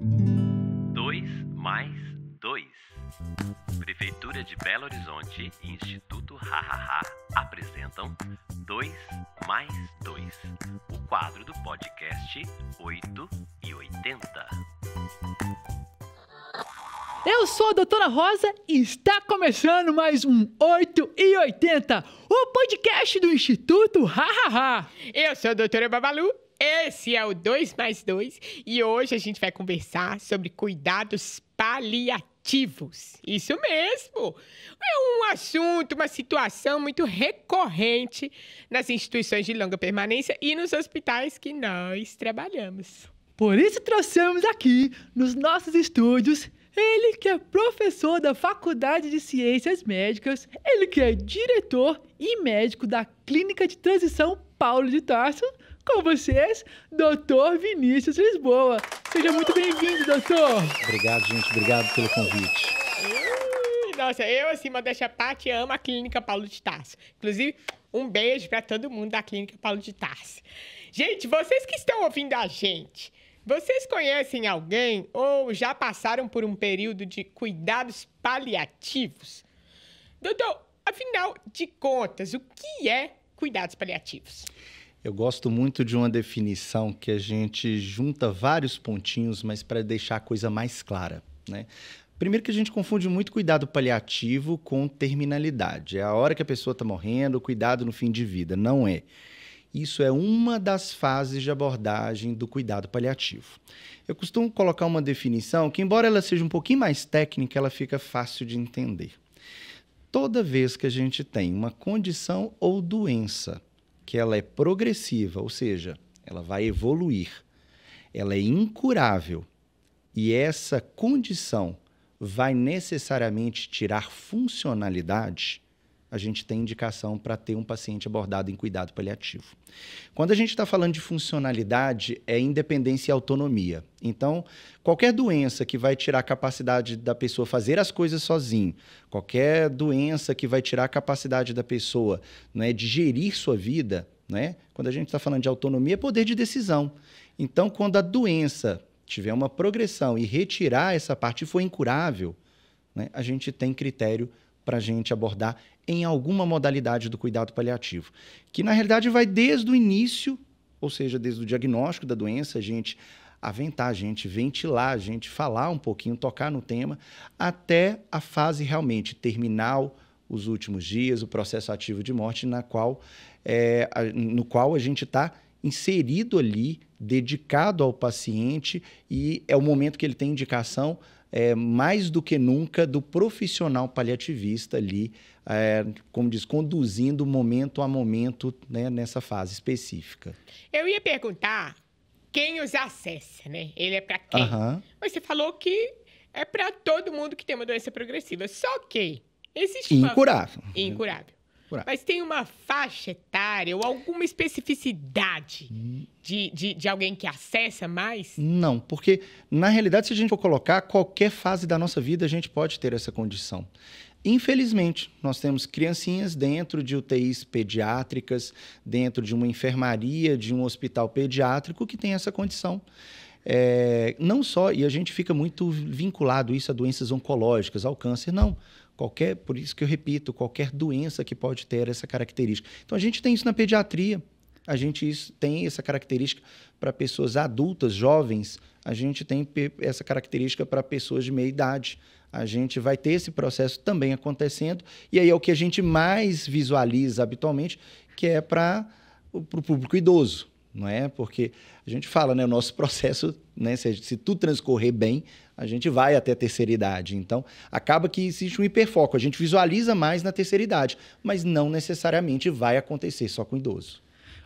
2 mais 2. Prefeitura de Belo Horizonte e Instituto Hahaha apresentam 2 mais 2, o quadro do podcast 8 e 80. Eu sou a doutora Rosa e está começando mais um 8 e 80, o podcast do Instituto Hahaha. Eu sou a doutora Babalu, esse é o 2 mais 2 e hoje a gente vai conversar sobre cuidados paliativos. Isso mesmo! É um assunto, uma situação muito recorrente nas instituições de longa permanência e nos hospitais que nós trabalhamos. Por isso trouxemos aqui, nos nossos estúdios, ele que é professor da Faculdade de Ciências Médicas, ele que é diretor e médico da Clínica de Transição Paulo de Tarso, com vocês, Dr. Vinícius Lisboa. Seja muito bem-vindo, doutor. Obrigado, gente. Obrigado pelo convite. Nossa, eu, assim, modéstia à parte, amo a Clínica Paulo de Tarso. Inclusive, um beijo para todo mundo da Clínica Paulo de Tarso. Gente, vocês que estão ouvindo a gente, vocês conhecem alguém ou já passaram por um período de cuidados paliativos? Doutor, afinal de contas, o que é cuidados paliativos? Eu gosto muito de uma definição que a gente junta vários pontinhos, mas para deixar a coisa mais clara, né? Primeiro que a gente confunde muito cuidado paliativo com terminalidade. É a hora que a pessoa está morrendo, cuidado no fim de vida. Não é. Isso é uma das fases de abordagem do cuidado paliativo. Eu costumo colocar uma definição que, embora ela seja um pouquinho mais técnica, ela fica fácil de entender. Toda vez que a gente tem uma condição ou doença que ela é progressiva, ou seja, ela vai evoluir, ela é incurável e essa condição vai necessariamente tirar funcionalidade, a gente tem indicação para ter um paciente abordado em cuidado paliativo. Quando a gente está falando de funcionalidade, é independência e autonomia. Então, qualquer doença que vai tirar a capacidade da pessoa fazer as coisas sozinho, qualquer doença que vai tirar a capacidade da pessoa, né, de gerir sua vida, né? Quando a gente está falando de autonomia, é poder de decisão. Então, quando a doença tiver uma progressão e retirar essa parte e for incurável, né, a gente tem critério para a gente abordar em alguma modalidade do cuidado paliativo, que na realidade vai desde o início, ou seja, desde o diagnóstico da doença, a gente aventar, a gente ventilar, a gente falar um pouquinho, tocar no tema, até a fase realmente terminal, os últimos dias, o processo ativo de morte, no qual a gente está inserido ali, dedicado ao paciente, e é o momento que ele tem indicação, mais do que nunca, do profissional paliativista ali, como diz, conduzindo momento a momento, né, nessa fase específica. Eu ia perguntar quem os acessa, né? Ele é para quem? Mas você falou que é para todo mundo que tem uma doença progressiva. Só que existe incurável. Incurável. Mas tem uma faixa etária ou alguma especificidade de alguém que acessa mais? Não, porque, na realidade, se a gente for colocar, qualquer fase da nossa vida, a gente pode ter essa condição. Infelizmente, nós temos criancinhas dentro de UTIs pediátricas, dentro de uma enfermaria, de um hospital pediátrico que tem essa condição. Não só, e a gente fica muito vinculado isso a doenças oncológicas, ao câncer, não. Por isso que eu repito, qualquer doença que pode ter essa característica. Então, a gente tem isso na pediatria, a gente tem essa característica para pessoas adultas, jovens, a gente tem essa característica para pessoas de meia idade. A gente vai ter esse processo também acontecendo, e aí é o que a gente mais visualiza habitualmente, que é para o público idoso, não é? Porque a gente fala, né, o nosso processo, né, se tudo transcorrer bem, a gente vai até a terceira idade. Então, acaba que existe um hiperfoco. A gente visualiza mais na terceira idade, mas não necessariamente vai acontecer só com idoso.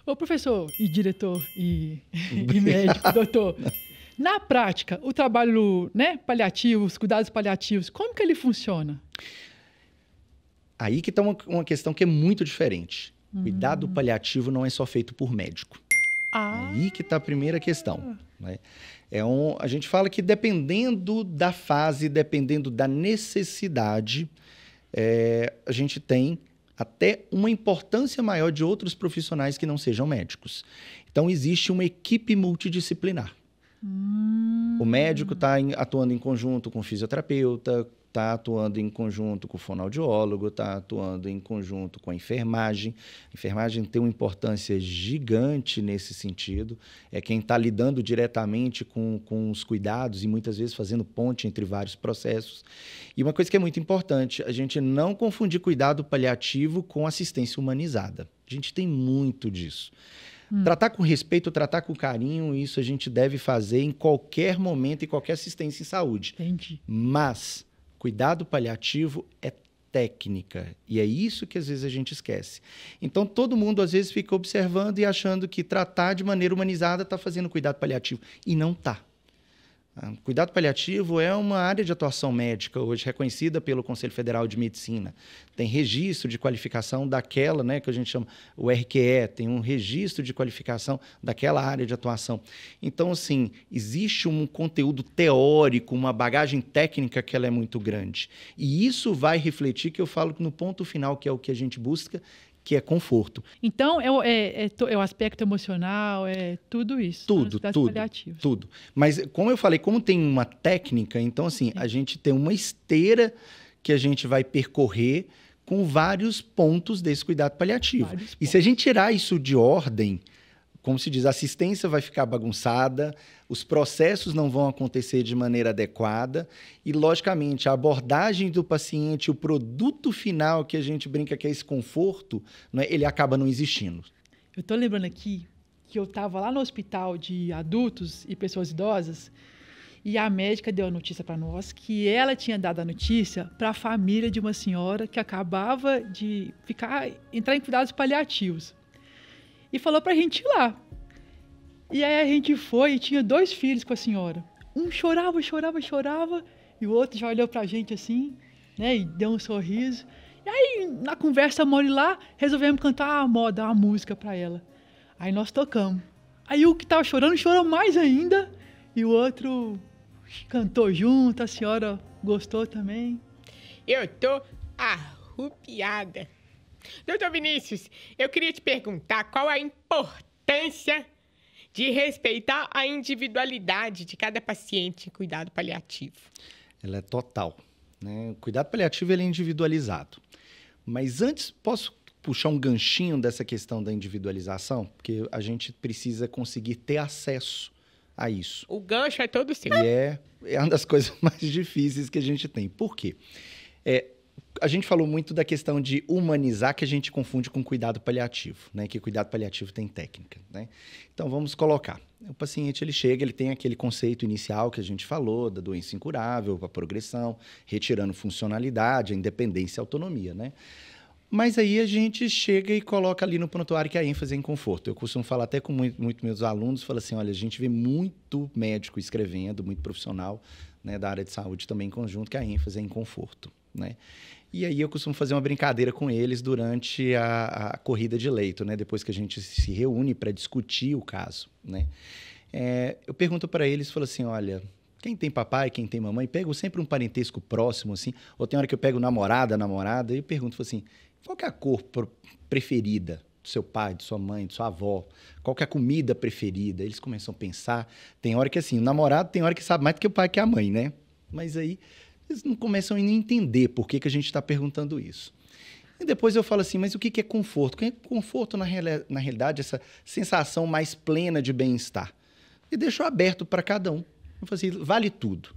Ô, professor e diretor e médico, doutor, na prática, o trabalho, né, paliativo, os cuidados paliativos, como que ele funciona? Aí que está uma questão que é muito diferente. Cuidado paliativo não é só feito por médico. Aí que está a primeira questão, né? A gente fala que dependendo da fase, dependendo da necessidade, a gente tem até uma importância maior de outros profissionais que não sejam médicos. Então, existe uma equipe multidisciplinar. O médico está atuando em conjunto com o fisioterapeuta, está atuando em conjunto com o fonoaudiólogo, está atuando em conjunto com a enfermagem. A enfermagem tem uma importância gigante nesse sentido. É quem está lidando diretamente com os cuidados e muitas vezes fazendo ponte entre vários processos. E uma coisa que é muito importante, a gente não confundir cuidado paliativo com assistência humanizada. A gente tem muito disso. Tratar com respeito, tratar com carinho, isso a gente deve fazer em qualquer momento e qualquer assistência em saúde. Entendi. Mas cuidado paliativo é técnica. E é isso que às vezes a gente esquece. Então, todo mundo às vezes fica observando e achando que tratar de maneira humanizada está fazendo cuidado paliativo. E não está. Cuidado paliativo é uma área de atuação médica hoje reconhecida pelo Conselho Federal de Medicina. Tem registro de qualificação daquela, né, que a gente chama o RQE, tem um registro de qualificação daquela área de atuação. Então, assim, existe um conteúdo teórico, uma bagagem técnica que ela é muito grande. E isso vai refletir, que eu falo no ponto final, que é o que a gente busca, que é conforto. Então, é o aspecto emocional, é tudo isso. Tudo. Mas, como eu falei, como tem uma técnica, então, assim, a gente tem uma esteira que a gente vai percorrer com vários pontos desse cuidado paliativo. E se a gente tirar isso de ordem, como se diz, a assistência vai ficar bagunçada, os processos não vão acontecer de maneira adequada e, logicamente, a abordagem do paciente, o produto final que a gente brinca que é esse conforto, né, ele acaba não existindo. Eu estou lembrando aqui que eu estava lá no hospital de adultos e pessoas idosas e a médica deu a notícia para nós que ela tinha dado a notícia para a família de uma senhora que acabava de entrar em cuidados paliativos. E falou pra gente ir lá. E aí a gente foi e tinha 2 filhos com a senhora. Um chorava, e o outro já olhou pra gente assim, né, e deu um sorriso. E aí, na conversa mole lá, resolvemos cantar uma música pra ela. Aí nós tocamos. Aí o que tava chorando, chorou mais ainda, e o outro cantou junto, a senhora gostou também. Eu tô arrupiada. Doutor Vinícius, eu queria te perguntar qual a importância de respeitar a individualidade de cada paciente em cuidado paliativo. Ela é total, né? O cuidado paliativo ele é individualizado. Mas antes, posso puxar um ganchinho dessa questão da individualização? Porque a gente precisa conseguir ter acesso a isso. O gancho é todo seu. E é uma das coisas mais difíceis que a gente tem. Por quê? A gente falou muito da questão de humanizar, que a gente confunde com cuidado paliativo, né? Que cuidado paliativo tem técnica, né? Então, vamos colocar. O paciente, ele chega, ele tem aquele conceito inicial que a gente falou, da doença incurável, a progressão, retirando funcionalidade, a independência e a autonomia, né? Mas aí a gente chega e coloca ali no prontuário que a ênfase é em conforto. Eu costumo falar até com muito meus alunos, falo assim, olha, a gente vê muito médico escrevendo, muito profissional, né, da área de saúde também em conjunto, que a ênfase é em conforto, né? E aí eu costumo fazer uma brincadeira com eles durante a corrida de leito, né? Depois que a gente se reúne para discutir o caso, né? Eu pergunto para eles, falo assim, olha, quem tem papai, quem tem mamãe, pego sempre um parentesco próximo, assim, ou tem hora que eu pego namorada, e eu pergunto assim, qual que é a cor preferida do seu pai, de sua mãe, de sua avó? Qual que é a comida preferida? Eles começam a pensar. Tem hora que, assim, o namorado tem hora que sabe mais do que o pai que a mãe, né? Mas aí eles não começam a entender por que a gente está perguntando isso. E depois eu falo assim, mas o que é conforto? O que é conforto, na realidade, essa sensação mais plena de bem-estar? E deixo aberto para cada um. Eu falo assim, vale tudo.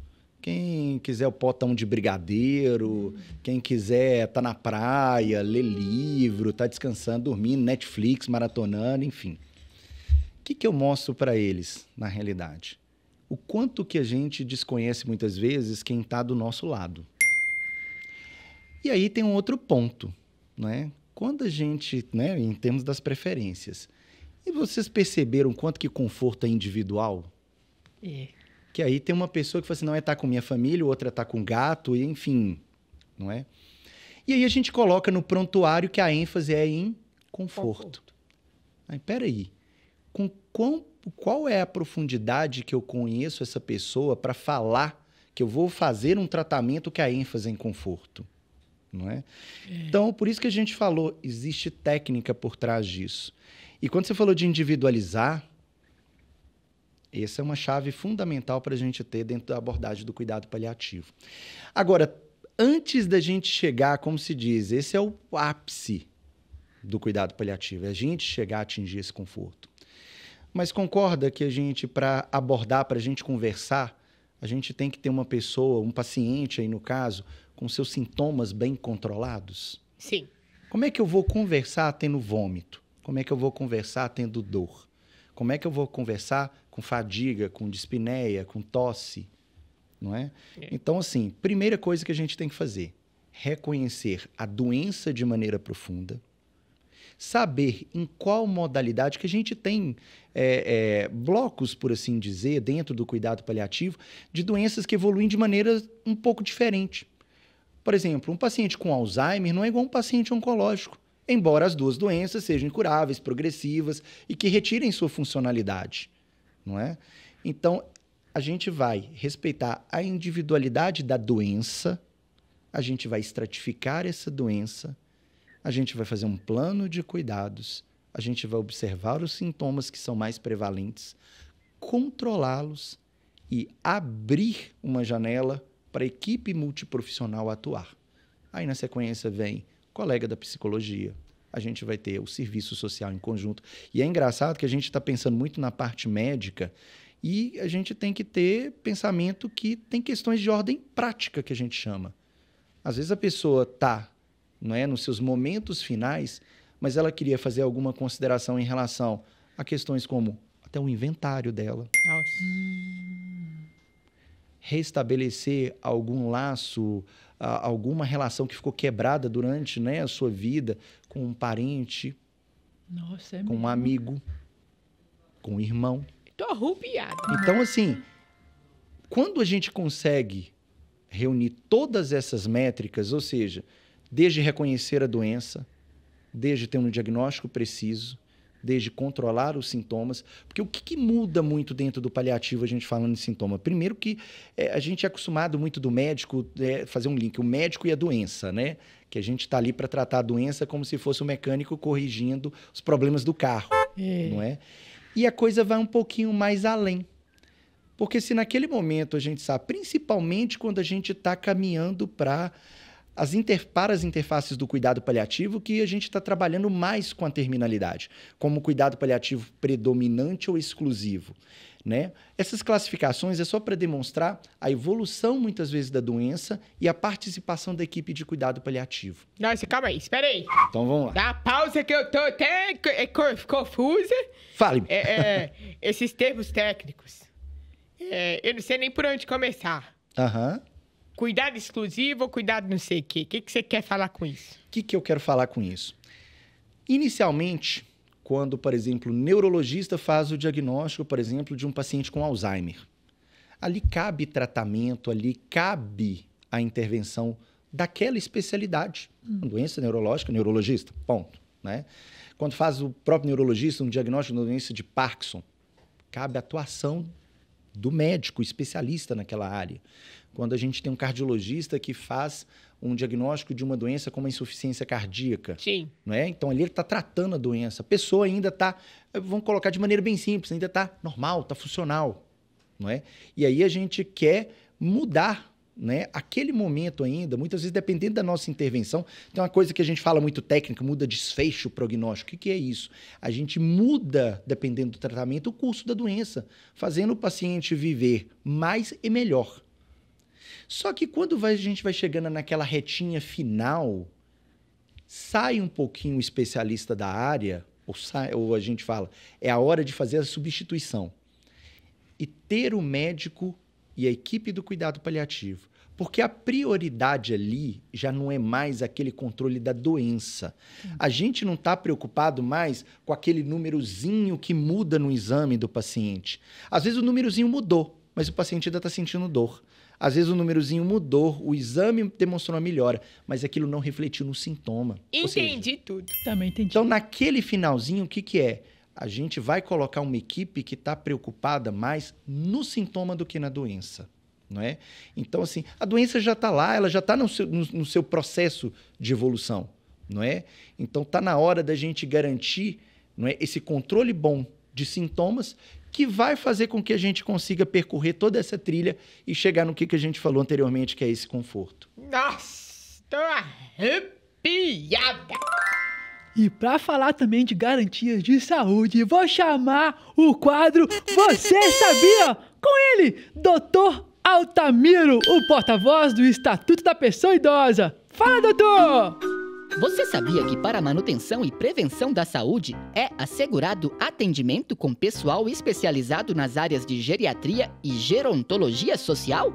Quem quiser o potão de brigadeiro, quem quiser tá na praia, ler livro, tá descansando, dormindo, Netflix, maratonando, enfim. O que eu mostro para eles, na realidade? O quanto que a gente desconhece muitas vezes quem está do nosso lado. E aí tem um outro ponto, né? Quando a gente, né, em termos das preferências, e vocês perceberam quanto que conforto é individual? Que aí tem uma pessoa que fala assim, não, tá com minha família, outra tá com gato, e enfim, não é? E aí a gente coloca no prontuário que a ênfase é em conforto. Aí, peraí, qual é a profundidade que eu conheço essa pessoa para falar que eu vou fazer um tratamento que a ênfase é em conforto? Não é? Então, por isso que a gente falou, existe técnica por trás disso. E quando você falou de individualizar, Essa é uma chave fundamental para a gente ter dentro da abordagem do cuidado paliativo. Agora, antes da gente chegar, como se diz, esse é o ápice do cuidado paliativo, é a gente chegar a atingir esse conforto. Mas concorda que a gente, para abordar, para a gente conversar, a gente tem que ter uma pessoa, um paciente aí no caso, com seus sintomas bem controlados? Sim. Como é que eu vou conversar tendo vômito? Como é que eu vou conversar tendo dor? Como é que eu vou conversar com fadiga, com dispneia, com tosse? Não é? Então, assim, primeira coisa que a gente tem que fazer, reconhecer a doença de maneira profunda, saber em qual modalidade, que a gente tem blocos, por assim dizer, dentro do cuidado paliativo, de doenças que evoluem de maneira um pouco diferente. Por exemplo, um paciente com Alzheimer não é igual um paciente oncológico, embora as duas doenças sejam incuráveis, progressivas e que retirem sua funcionalidade, não é? Então, a gente vai respeitar a individualidade da doença, a gente vai estratificar essa doença, a gente vai fazer um plano de cuidados, a gente vai observar os sintomas que são mais prevalentes, controlá-los e abrir uma janela para a equipe multiprofissional atuar. Aí, na sequência, vem colega da psicologia, a gente vai ter o serviço social em conjunto. E é engraçado que a gente está pensando muito na parte médica e a gente tem que ter pensamento que tem questões de ordem prática, que a gente chama. Às vezes a pessoa está, não é, nos seus momentos finais, mas ela queria fazer alguma consideração em relação a questões como até o inventário dela. Nossa. Restabelecer algum laço, alguma relação que ficou quebrada durante, né, a sua vida com um parente, Nossa, é com um mesmo. amigo, com um irmão. Tô arrupiada. Então, assim, quando a gente consegue reunir todas essas métricas, ou seja, desde reconhecer a doença, desde ter um diagnóstico preciso, desde controlar os sintomas, porque o que muda muito dentro do paliativo, a gente falando de sintoma? Primeiro que a gente é acostumado muito do médico fazer um link, o médico e a doença, né? Que a gente está ali para tratar a doença como se fosse o mecânico corrigindo os problemas do carro, não é? E a coisa vai um pouquinho mais além. Porque se naquele momento a gente sabe, principalmente quando a gente está caminhando para as interfaces do cuidado paliativo, que a gente está trabalhando mais com a terminalidade, como cuidado paliativo predominante ou exclusivo, né? Essas classificações é só para demonstrar a evolução, muitas vezes, da doença e a participação da equipe de cuidado paliativo. Nossa, calma aí, espera aí. Então, vamos lá. Dá uma pausa que eu tô até confusa. Fale. Esses termos técnicos. Eu não sei nem por onde começar. Aham. Cuidado exclusivo ou cuidado não sei o quê? O que você quer falar com isso? O que eu quero falar com isso? Inicialmente, quando, por exemplo, o neurologista faz o diagnóstico, por exemplo, de um paciente com Alzheimer, ali cabe tratamento, ali cabe a intervenção daquela especialidade. Uma doença neurológica, neurologista, ponto, né? Quando faz o próprio neurologista um diagnóstico de uma doença de Parkinson, cabe a atuação do médico especialista naquela área. Quando a gente tem um cardiologista que faz um diagnóstico de uma doença como a insuficiência cardíaca. Sim. Não é? Então, ali ele está tratando a doença. A pessoa ainda está, vamos colocar de maneira bem simples, ainda está normal, está funcional. Não é? E aí a gente quer mudar, né, aquele momento ainda, muitas vezes dependendo da nossa intervenção. Tem uma coisa que a gente fala muito técnica, muda desfecho prognóstico. O que é isso? A gente muda, dependendo do tratamento, o curso da doença, fazendo o paciente viver mais e melhor. Só que quando a gente vai chegando naquela retinha final, sai um pouquinho o especialista da área, ou a gente fala, é a hora de fazer a substituição. E ter o médico e a equipe do cuidado paliativo. Porque a prioridade ali já não é mais aquele controle da doença. A gente não está preocupado mais com aquele númerozinho que muda no exame do paciente. Às vezes o númerozinho mudou, mas o paciente ainda está sentindo dor. Às vezes o númerozinho mudou, o exame demonstrou uma melhora, mas aquilo não refletiu no sintoma. Entendi tudo. Também entendi. Então, naquele finalzinho, o que é? A gente vai colocar uma equipe que está preocupada mais no sintoma do que na doença, não é? Então, assim, a doença já está lá, ela já está no seu processo de evolução, não é? Então, está na hora da gente garantir, não é, esse controle bom de sintomas que vai fazer com que a gente consiga percorrer toda essa trilha e chegar no que a gente falou anteriormente, que é esse conforto. Nossa, tô arrepiada. E para falar também de garantias de saúde, vou chamar o quadro Você Sabia? Com ele, Dr. Altamiro, o porta-voz do Estatuto da Pessoa Idosa. Fala, doutor! Você sabia que para a manutenção e prevenção da saúde é assegurado atendimento com pessoal especializado nas áreas de geriatria e gerontologia social?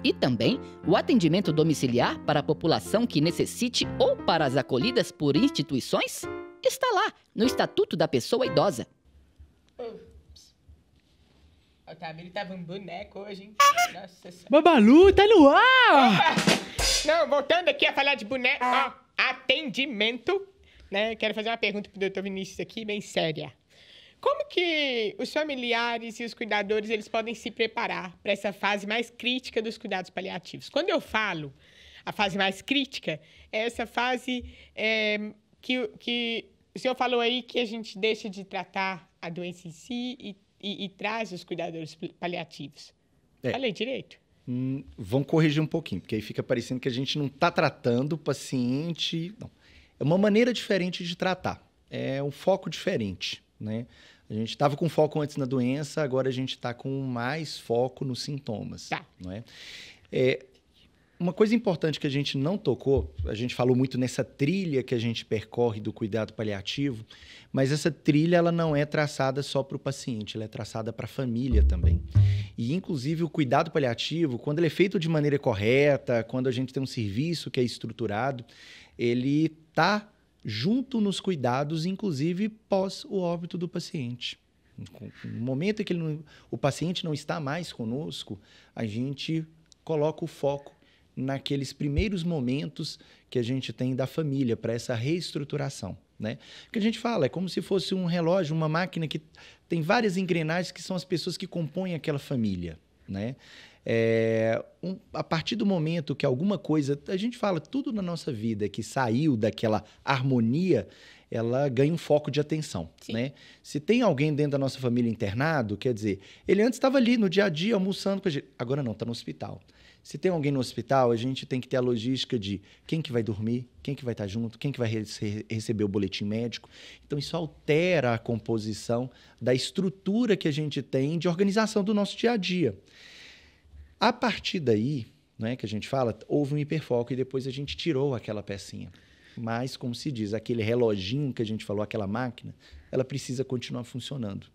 E também o atendimento domiciliar para a população que necessite ou para as acolhidas por instituições? Está lá, no Estatuto da Pessoa Idosa. O Altamiro tava um boneco hoje, hein? Nossa senhora. Babalu, tá no ar! Não, voltando aqui a falar de boneco, ó, atendimento, né? Quero fazer uma pergunta pro doutor Vinícius aqui, bem séria. Como que os familiares e os cuidadores, eles podem se preparar para essa fase mais crítica dos cuidados paliativos? Quando eu falo a fase mais crítica, é essa fase que o senhor falou aí que a gente deixa de tratar a doença em si e traz os cuidadores paliativos. Falei direito? Vão corrigir um pouquinho, porque aí fica parecendo que a gente não está tratando o paciente. Não. É uma maneira diferente de tratar. É um foco diferente, né? A gente estava com foco antes na doença, agora a gente está com mais foco nos sintomas. Tá. Não é? Uma coisa importante que a gente não tocou, a gente falou muito nessa trilha que a gente percorre do cuidado paliativo, mas essa trilha ela não é traçada só para o paciente, ela é traçada para a família também. E, inclusive, o cuidado paliativo, quando ele é feito de maneira correta, quando a gente tem um serviço que é estruturado, ele está junto nos cuidados, inclusive pós o óbito do paciente. No momento em que o paciente não está mais conosco, a gente coloca o foco naqueles primeiros momentos que a gente tem da família para essa reestruturação, né? O que a gente fala é como se fosse um relógio, uma máquina que tem várias engrenagens que são as pessoas que compõem aquela família, né? A partir do momento que alguma coisa, a gente fala tudo na nossa vida que saiu daquela harmonia, ela ganha um foco de atenção, né? Se tem alguém dentro da nossa família internado, quer dizer, ele antes estava ali no dia a dia almoçando com a gente, agora não, está no hospital. Se tem alguém no hospital, a gente tem que ter a logística de quem que vai dormir, quem que vai estar junto, quem que vai receber o boletim médico. Então, isso altera a composição da estrutura que a gente tem de organização do nosso dia a dia. A partir daí, né, que a gente fala, houve um hiperfoco e depois a gente tirou aquela pecinha. Mas, como se diz, aquele reloginho que a gente falou, aquela máquina, ela precisa continuar funcionando.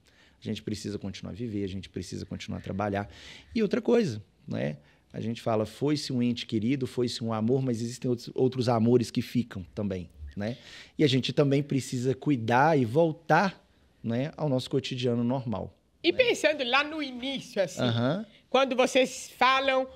A gente precisa continuar a viver, a gente precisa continuar a trabalhar. E outra coisa, né? A gente fala, foi-se um ente querido, foi-se um amor, mas existem outros amores que ficam também, né? E a gente também precisa cuidar e voltar, né, ao nosso cotidiano normal. E pensando lá no início, assim, Aham. quando vocês falam,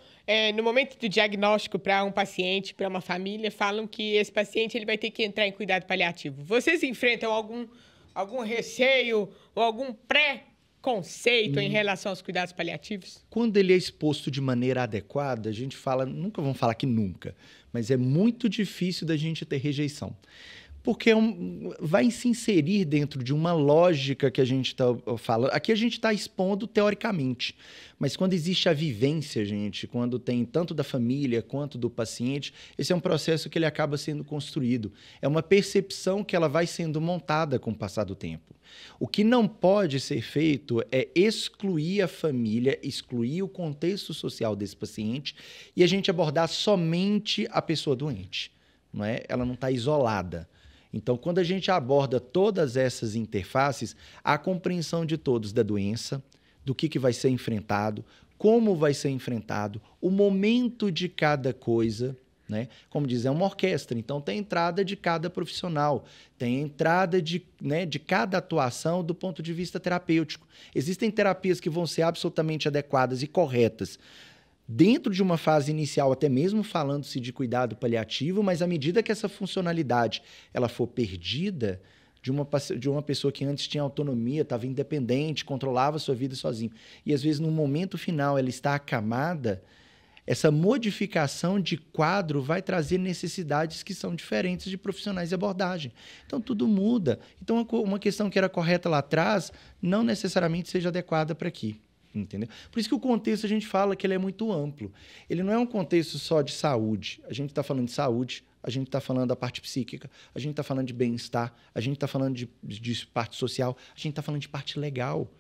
no momento do diagnóstico para um paciente, para uma família, falam que esse paciente ele vai ter que entrar em cuidado paliativo. Vocês enfrentam algum receio ou algum preconceito em relação aos cuidados paliativos? Quando ele é exposto de maneira adequada, a gente fala, nunca vamos falar que nunca, mas é muito difícil da gente ter rejeição. Porque vai se inserir dentro de uma lógica que a gente está falando. Aqui a gente está expondo teoricamente, mas quando existe a vivência, gente, quando tem tanto da família quanto do paciente, esse é um processo que ele acaba sendo construído. É uma percepção que ela vai sendo montada com o passar do tempo. O que não pode ser feito é excluir a família, excluir o contexto social desse paciente e a gente abordar somente a pessoa doente, não é? Ela não está isolada. Então, quando a gente aborda todas essas interfaces, a compreensão de todos da doença, do que vai ser enfrentado, como vai ser enfrentado, o momento de cada coisa, né? Como diz, é uma orquestra, então tem a entrada de cada profissional, tem a entrada de cada atuação do ponto de vista terapêutico. Existem terapias que vão ser absolutamente adequadas e corretas dentro de uma fase inicial, até mesmo falando-se de cuidado paliativo, mas à medida que essa funcionalidade ela for perdida de uma pessoa que antes tinha autonomia, estava independente, controlava a sua vida sozinho, e às vezes no momento final ela está acamada, essa modificação de quadro vai trazer necessidades que são diferentes de profissionais de abordagem. Então, tudo muda. Então, uma questão que era correta lá atrás, não necessariamente seja adequada para aqui. Entendeu? Por isso que o contexto a gente fala que ele é muito amplo. Ele não é um contexto só de saúde. A gente está falando de saúde, a gente está falando da parte psíquica, a gente está falando de bem-estar, a gente está falando de parte social, a gente está falando de parte legal.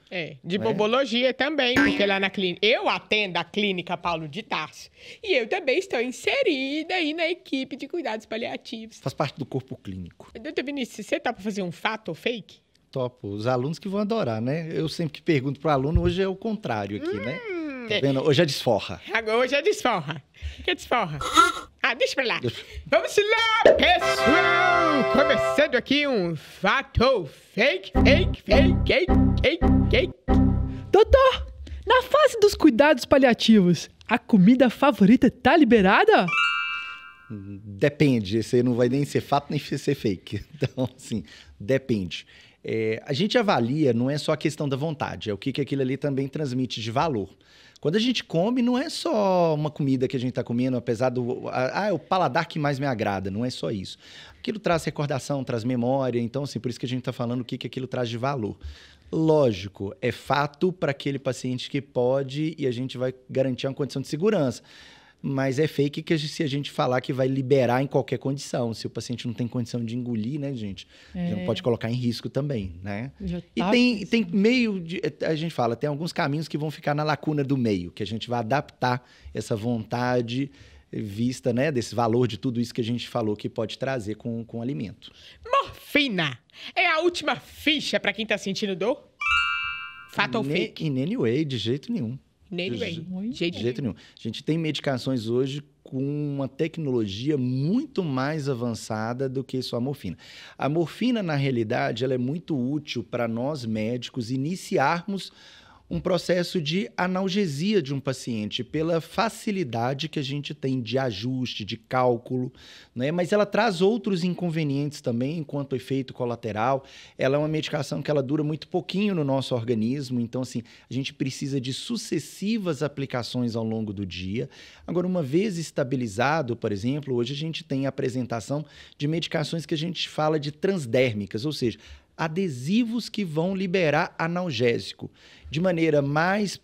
De bobologia também, porque lá na clínica... Eu atendo a Clínica Paulo de Tarso e eu também estou inserida aí na equipe de cuidados paliativos. Faz parte do corpo clínico. Doutor Vinícius, você tá para fazer um fato ou fake? Topo. Os alunos que vão adorar, né? Eu sempre que pergunto pro aluno, hoje é o contrário aqui, né? Tá vendo? Hoje é desforra. Hoje é desforra. O que é desforra? Deixa pra lá. Vamos lá, pessoal! Começando aqui um fato fake. Doutor, na fase dos cuidados paliativos, a comida favorita tá liberada? Depende. Esse não vai nem ser fato, nem ser fake. Então, assim, depende. A gente avalia, não é só a questão da vontade, é o que aquilo ali também transmite de valor. Quando a gente come, não é só uma comida que a gente está comendo, apesar do... é o paladar que mais me agrada, não é só isso. Aquilo traz recordação, traz memória, então, assim, por isso que a gente está falando o que aquilo traz de valor. Lógico, é fato para aquele paciente que pode e a gente vai garantir uma condição de segurança. Mas é fake que se a gente falar que vai liberar em qualquer condição. Se o paciente não tem condição de engolir, né, gente? Já pode colocar em risco também, né? E tem meio de... A gente fala, tem alguns caminhos que vão ficar na lacuna do meio, que a gente vai adaptar essa vontade vista, né, desse valor de tudo isso que a gente falou que pode trazer com o alimento. Morfina é a última ficha para quem tá sentindo dor? Fato ou fake? In any way, de jeito nenhum. De jeito nenhum. A gente tem medicações hoje com uma tecnologia muito mais avançada do que só a morfina. A morfina, na realidade, ela é muito útil para nós médicos iniciarmos um processo de analgesia de um paciente, pela facilidade que a gente tem de ajuste, de cálculo, né? Mas ela traz outros inconvenientes também, enquanto efeito colateral. Ela é uma medicação que ela dura muito pouquinho no nosso organismo, então, assim, a gente precisa de sucessivas aplicações ao longo do dia. Agora, uma vez estabilizado, por exemplo, hoje a gente tem a apresentação de medicações que a gente fala de transdérmicas, ou seja, adesivos que vão liberar analgésico de maneira mais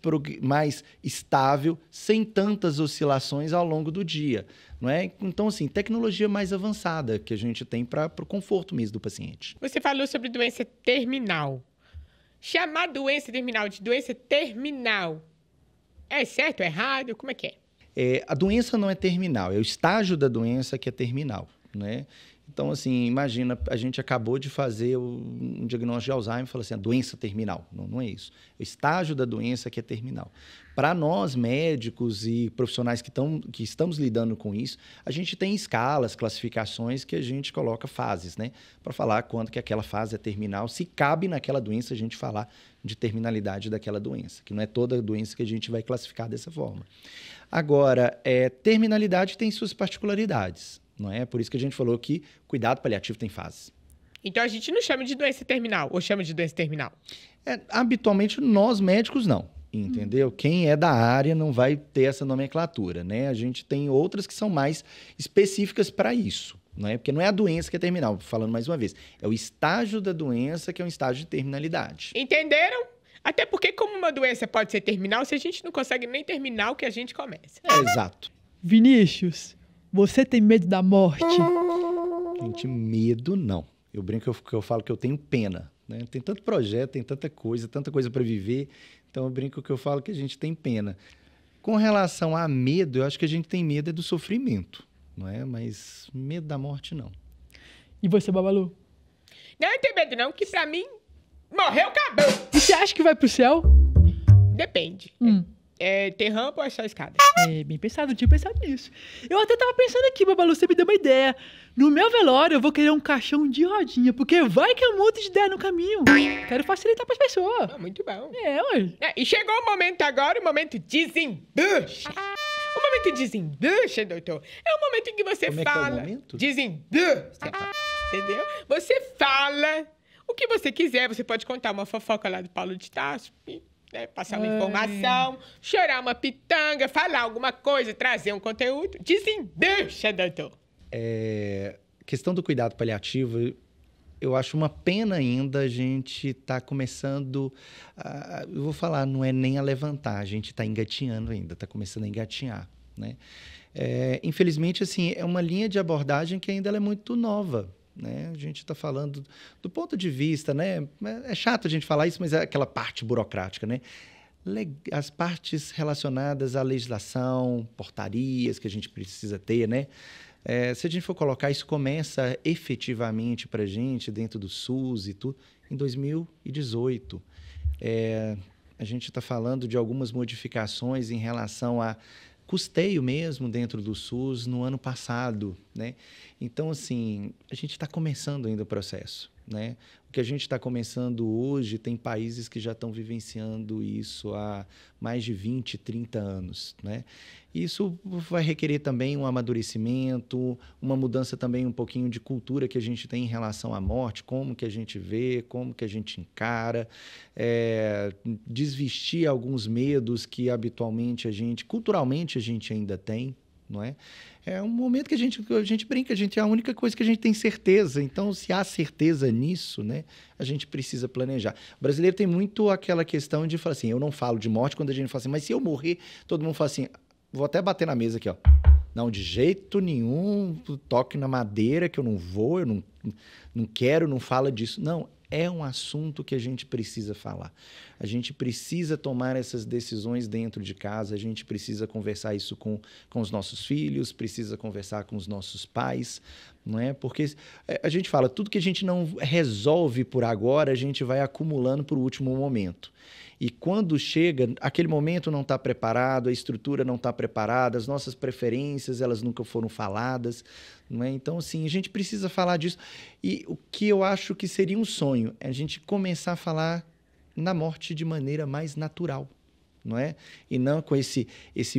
estável, sem tantas oscilações ao longo do dia, não é? Então, assim, tecnologia mais avançada que a gente tem para o conforto mesmo do paciente. Você falou sobre doença terminal. Chamar doença terminal de doença terminal é certo ou errado? Como é que é? A doença não é terminal, é o estágio da doença que é terminal, né? Então, assim, imagina, a gente acabou de fazer um diagnóstico de Alzheimer e falou assim, a doença terminal. Não é isso. É o estágio da doença que é terminal. Para nós, médicos e profissionais que estamos lidando com isso, a gente tem escalas, classificações que a gente coloca fases, né? Para falar quando que aquela fase é terminal. Se cabe naquela doença a gente falar de terminalidade daquela doença, que não é toda doença que a gente vai classificar dessa forma. Agora, terminalidade tem suas particularidades. Não é? Por isso que a gente falou que cuidado paliativo tem fases. Então, a gente não chama de doença terminal, ou chama de doença terminal? Habitualmente, nós médicos não, entendeu? Quem é da área não vai ter essa nomenclatura, né? A gente tem outras que são mais específicas para isso, não é? Porque não é a doença que é terminal, falando mais uma vez. É o estágio da doença que é um estágio de terminalidade. Entenderam? Até porque, como uma doença pode ser terminal, se a gente não consegue nem terminar o que a gente começa. Exato. Vinícius, você tem medo da morte? Gente, medo não. Eu brinco que eu falo que eu tenho pena, né? Tem tanto projeto, tem tanta coisa para viver. Então eu brinco que eu falo que a gente tem pena. Com relação a medo, eu acho que a gente tem medo do sofrimento, não é? Mas medo da morte não. E você, Babalu? Não tenho medo não, que pra mim, morreu, acabou. E você acha que vai pro céu? Depende. Tem rampa ou é só escada? Bem pensado, não tinha pensado nisso. Eu até tava pensando aqui, Babalu, você me deu uma ideia. No meu velório, eu vou querer um caixão de rodinha, porque vai que eu mudo de ideia no caminho. Quero facilitar pras pessoas. Muito bom. Ué. E chegou o momento agora, o momento desembucha. O momento desembucha, doutor, é o momento em que você Como fala... é que é o momento? Desembucha. Entendeu? Você fala o que você quiser. Você pode contar uma fofoca lá do Paulo de Tarso e né? Passar uma informação, chorar uma pitanga, falar alguma coisa, trazer um conteúdo. Desembucha, doutor. Questão do cuidado paliativo, eu acho uma pena ainda a gente estar começando, eu vou falar, não é nem a levantar, a gente está engatinhando ainda, está começando a engatinhar, né? Infelizmente, assim, é uma linha de abordagem que ainda ela é muito nova, né? A gente está falando do ponto de vista, né? É chato a gente falar isso, mas é aquela parte burocrática, né? As partes relacionadas à legislação, portarias que a gente precisa ter, né? Se a gente for colocar, isso começa efetivamente para a gente, dentro do SUS e tudo, em 2018. A gente está falando de algumas modificações em relação a custeio mesmo dentro do SUS no ano passado, né? Então, assim, a gente está começando ainda o processo, né? O que a gente está começando hoje, tem países que já estão vivenciando isso há mais de 20, 30 anos, né? Isso vai requerer também um amadurecimento, uma mudança também um pouquinho de cultura que a gente tem em relação à morte, como que a gente vê, como que a gente encara, desvestir alguns medos que habitualmente culturalmente a gente ainda tem, não é? É um momento que a gente brinca, é a única coisa que a gente tem certeza. Então, se há certeza nisso, né, a gente precisa planejar. O brasileiro tem muito aquela questão de falar assim, eu não falo de morte quando a gente fala assim, mas se eu morrer, todo mundo fala assim, vou até bater na mesa aqui, ó. Não, de jeito nenhum, toque na madeira que eu não vou, eu não quero, não fala disso. Não, é um assunto que a gente precisa falar. A gente precisa tomar essas decisões dentro de casa, a gente precisa conversar isso com os nossos filhos, precisa conversar com os nossos pais, não é? Porque a gente fala, tudo que a gente não resolve por agora, a gente vai acumulando para o último momento. E quando chega, aquele momento não está preparado, a estrutura não está preparada, as nossas preferências, elas nunca foram faladas, não é? Então, assim, a gente precisa falar disso. E o que eu acho que seria um sonho é a gente começar a falar na morte de maneira mais natural, não é? E não com esse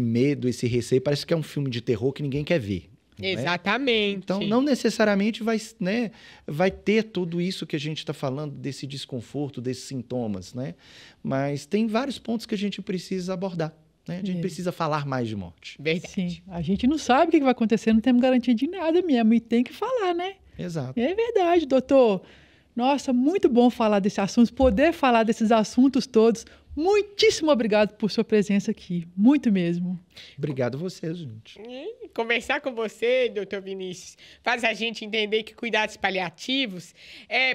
medo, esse receio. Parece que é um filme de terror que ninguém quer ver. Exatamente. Então, não necessariamente vai ter tudo isso que a gente está falando, desse desconforto, desses sintomas, né? Mas tem vários pontos que a gente precisa abordar, né? A gente precisa falar mais de morte. Verdade. Sim, a gente não sabe o que vai acontecer, não temos garantia de nada mesmo, e tem que falar, né? Exato. É verdade, doutor. Nossa, muito bom falar desse assunto, poder falar desses assuntos todos. Muitíssimo obrigado por sua presença aqui, muito mesmo. Obrigado a vocês, gente. Conversar com você, doutor Vinícius, faz a gente entender que cuidados paliativos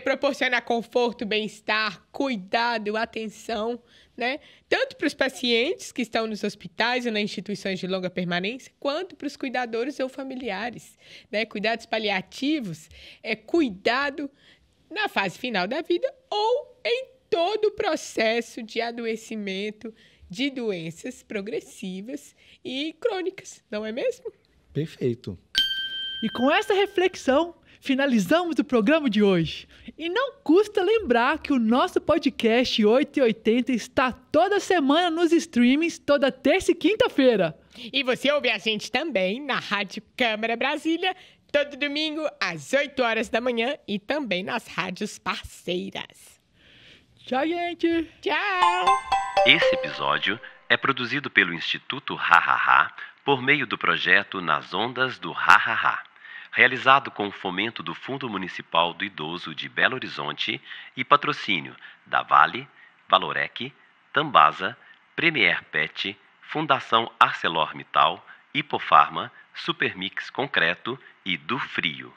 proporcionar conforto, bem-estar, cuidado, atenção, né? Tanto para os pacientes que estão nos hospitais ou nas instituições de longa permanência, quanto para os cuidadores ou familiares, né? Cuidados paliativos é cuidado na fase final da vida ou em todo o processo de adoecimento de doenças progressivas e crônicas, não é mesmo? Perfeito. E com essa reflexão, finalizamos o programa de hoje. E não custa lembrar que o nosso podcast 880 está toda semana nos streamings, toda terça e quinta-feira. E você ouve a gente também na Rádio Câmara Brasília, todo domingo às 8 horas da manhã e também nas rádios parceiras. Tchau, gente! Tchau! Esse episódio é produzido pelo Instituto Ha por meio do projeto Nas Ondas do Ha, realizado com o fomento do Fundo Municipal do Idoso de Belo Horizonte e patrocínio da Vale, Valorec, Tambasa, Premier Pet, Fundação ArcelorMittal, Hipofarma, Supermix Concreto e do Frio.